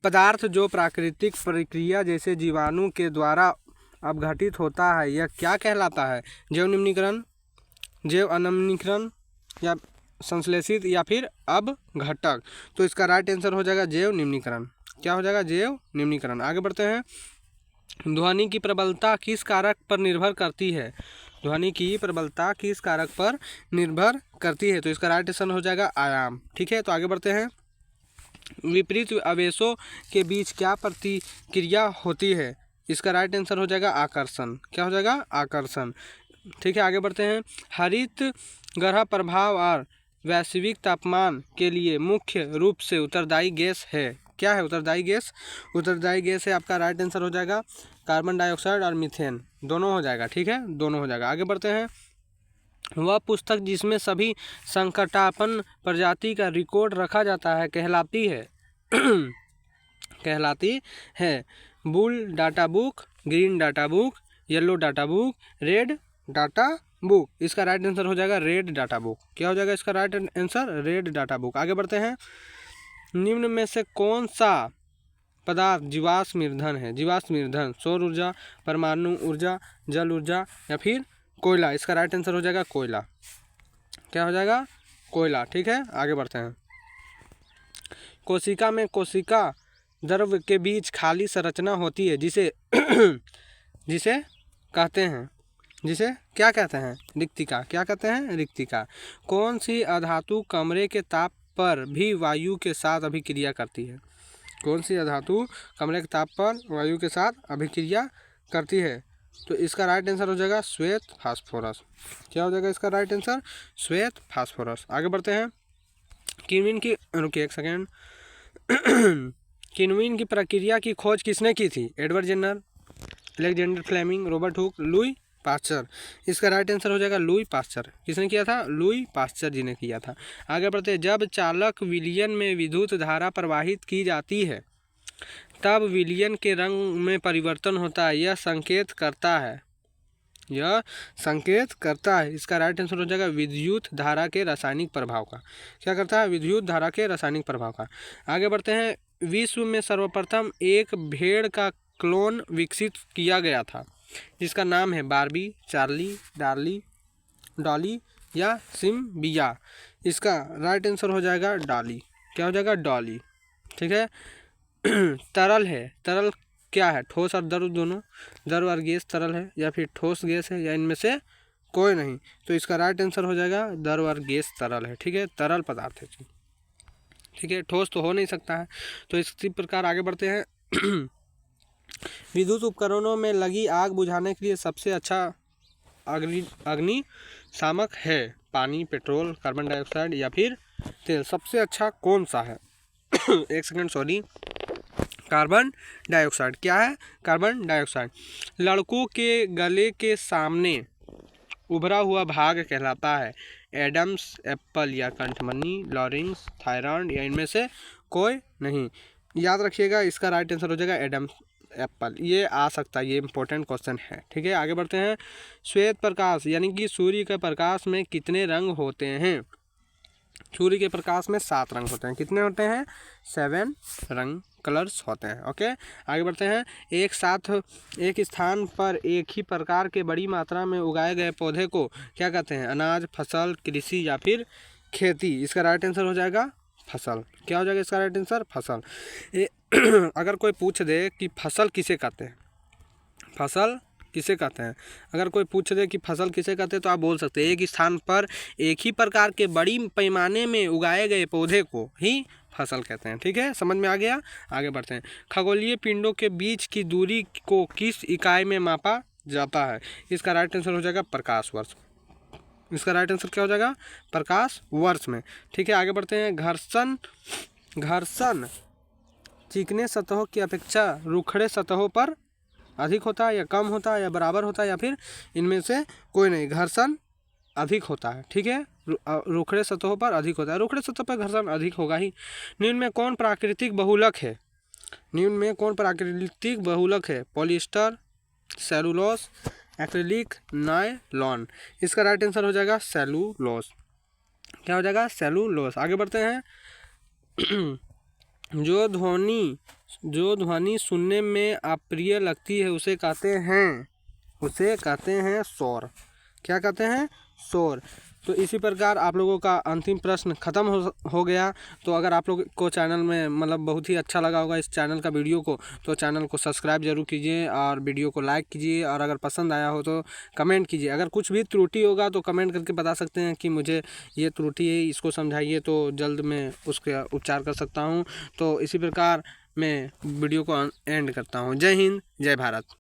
पदार्थ जो प्राकृतिक प्रक्रिया जैसे जीवाणु के द्वारा अपघटित होता है यह क्या कहलाता है? जैव निम्नीकरण, जैव अनम्नीकरण या संश्लेषित या फिर अपघटक। तो इसका राइट आंसर हो जाएगा जैव निम्नीकरण। क्या हो जाएगा? जैव निम्नीकरण। आगे बढ़ते हैं। ध्वनि की प्रबलता किस कारक पर निर्भर करती है? ध्वनि की प्रबलता किस कारक पर निर्भर करती है? तो इसका राइट आंसर हो जाएगा आयाम। ठीक है, तो आगे बढ़ते हैं। विपरीत आवेशों के बीच क्या प्रतिक्रिया होती है? इसका राइट आंसर हो जाएगा आकर्षण। क्या हो जाएगा? आकर्षण। ठीक है, आगे बढ़ते हैं। हरित ग्रह प्रभाव और वैश्विक तापमान के लिए मुख्य रूप से उत्तरदायी गैस है। क्या है उत्तरदायी गैस? उत्तरदायी गैस है आपका राइट आंसर हो जाएगा कार्बन डाइऑक्साइड और मीथेन, दोनों हो जाएगा। ठीक है, दोनों हो जाएगा। आगे बढ़ते हैं। वह पुस्तक जिसमें सभी संकटापन्न प्रजाति का रिकॉर्ड रखा जाता है कहलाती है कहलाती है bull data book, green data book, yellow data book, red data book. इसका राइट आंसर हो जाएगा रेड डाटा बुक। क्या हो जाएगा इसका right answer? Red data book. आगे बढ़ते हैं। निम्न में से कौन सा पदार्थ जीवाश्म ईंधन है? जीवाश्म ईंधन सौर ऊर्जा, परमाणु ऊर्जा, जल ऊर्जा या फिर कोयला। इसका राइट आंसर हो जाएगा कोयला। क्या हो जाएगा? कोयला। ठीक है, आगे बढ़ते हैं। कोशिका में कोशिका द्रव्य के बीच खाली संरचना होती है जिसे जिसे कहते हैं, जिसे क्या कहते हैं? रिक्तिका। क्या कहते हैं? रिक्तिका। कौन सी अधातु कमरे के ताप पर भी वायु के साथ अभिक्रिया करती है? कौन सी अधातु कमरे के ताप पर वायु के साथ अभिक्रिया करती है? तो इसका राइट आंसर हो जाएगा श्वेत फास्फोरस। क्या हो जाएगा इसका राइट आंसर? श्वेत फास्फोरस। आगे बढ़ते हैं। किण्वन की रुकिए एक सेकेंड किण्वन की प्रक्रिया की खोज किसने की थी? Edward Jenner, Alexander Fleming, Robert Hooke, Louis Pasteur. इसका राइट आंसर हो जाएगा लुई पास्चर। किसने किया था? लुई पास्चर जी ने किया था। आगे बढ़ते हैं। जब चालक विलयन में विद्युत धारा प्रवाहित की जाती है तब विलयन के रंग में परिवर्तन होता है, यह संकेत करता है, यह संकेत करता है। इसका राइट आंसर हो जाएगा विद्युत धारा के रासायनिक प्रभाव का। क्या करता है? विद्युत धारा के रासायनिक प्रभाव का। आगे बढ़ते हैं। विश्व में सर्वप्रथम एक भेड़ का क्लोन विकसित किया गया था जिसका नाम है बार्बी, चार्ली, डॉली या सिम्बिया। इसका राइट आंसर हो जाएगा डॉली। क्या हो जाएगा? डॉली। ठीक है। तरल है, तरल क्या है? ठोस और द्रव दोनों, द्रव और गैस तरल है या फिर ठोस गैस है या इनमें से कोई नहीं। तो इसका राइट आंसर हो जाएगा द्रव और गैस तरल है। ठीक है, तरल पदार्थ है। ठीक है, ठोस तो हो नहीं सकता है। तो इसी प्रकार आगे बढ़ते हैं। विद्युत उपकरणों में लगी आग बुझाने के लिए सबसे अच्छा अग्निशामक है पानी, पेट्रोल, कार्बन डाइऑक्साइड या फिर तेल। सबसे अच्छा कौन सा है? एक सेकंड, सॉरी, कार्बन डाइऑक्साइड। क्या है? Carbon dioxide. लड़कों के गले के सामने उभरा हुआ भाग कहलाता है एडम्स एप्पल या कंठमनी, लॉरिंग्स, थायराइड या इनमें से कोई नहीं। याद रखिएगा इसका राइट आंसर हो जाएगा एडम्स एप्पल। ये आ सकता है, ये इंपॉर्टेंट क्वेश्चन है। ठीक है, आगे बढ़ते हैं। श्वेत प्रकाश यानी कि सूर्य के प्रकाश में कितने रंग होते हैं? सूर्य के प्रकाश में 7 रंग होते हैं। कितने होते हैं? 7 रंग, कलर्स होते हैं। ओके, आगे बढ़ते हैं। एक साथ एक स्थान पर एक ही प्रकार के बड़ी मात्रा में उगाए गए पौधे को क्या कहते हैं? अनाज, फसल, कृषि या फिर खेती। इसका राइट आंसर हो जाएगा फसल। क्या हो जाएगा इसका राइट आंसर? फसल। अगर कोई पूछ दे कि फसल किसे कहते हैं, फसल किसे कहते हैं, अगर कोई पूछ दे कि फसल किसे कहते हैं तो आप बोल सकते हैं एक स्थान पर एक ही प्रकार के बड़ी पैमाने में उगाए गए पौधे को ही फसल कहते हैं। ठीक है, समझ में आ गया? आगे बढ़ते हैं। खगोलीय पिंडों के बीच की दूरी को किस इकाई में मापा जाता है? इसका राइट आंसर हो जाएगा प्रकाश वर्ष। इसका राइट आंसर क्या हो जाएगा? प्रकाश वर्ष में। ठीक है, आगे बढ़ते हैं। घर्षण चिकने सतहों की अपेक्षा रुखड़े सतहों पर अधिक होता है या कम होता है या बराबर होता है या फिर इनमें से कोई नहीं? घर्षण अधिक होता है। ठीक है, रुखड़े सतहों पर अधिक होता है। रुखड़े सतह पर घर्षण अधिक होगा ही। निम्न में कौन प्राकृतिक बहुलक है? निम्न में कौन प्राकृतिक बहुलक है? Polyester, cellulose, acrylic, nylon. इसका राइट आंसर हो जाएगा सेलुलोस। क्या हो जाएगा? सेलुलोस। आगे बढ़ते हैं। जो ध्वनि सुनने में अप्रिय लगती है उसे कहते हैं शोर। क्या कहते हैं? शोर। तो इसी प्रकार आप लोगों का अंतिम प्रश्न ख़त्म हो गया। तो अगर आप लोग को चैनल में मतलब बहुत ही अच्छा लगा होगा इस चैनल का वीडियो को, तो चैनल को सब्सक्राइब जरूर कीजिए और वीडियो को लाइक कीजिए, और अगर पसंद आया हो तो कमेंट कीजिए। अगर कुछ भी त्रुटि होगा तो कमेंट करके बता सकते हैं कि मुझे ये त्रुटि है, इसको समझाइए, तो जल्द मैं उसका उपचार कर सकता हूँ। तो इसी प्रकार मैं वीडियो को एंड करता हूँ। जय हिंद, जय भारत।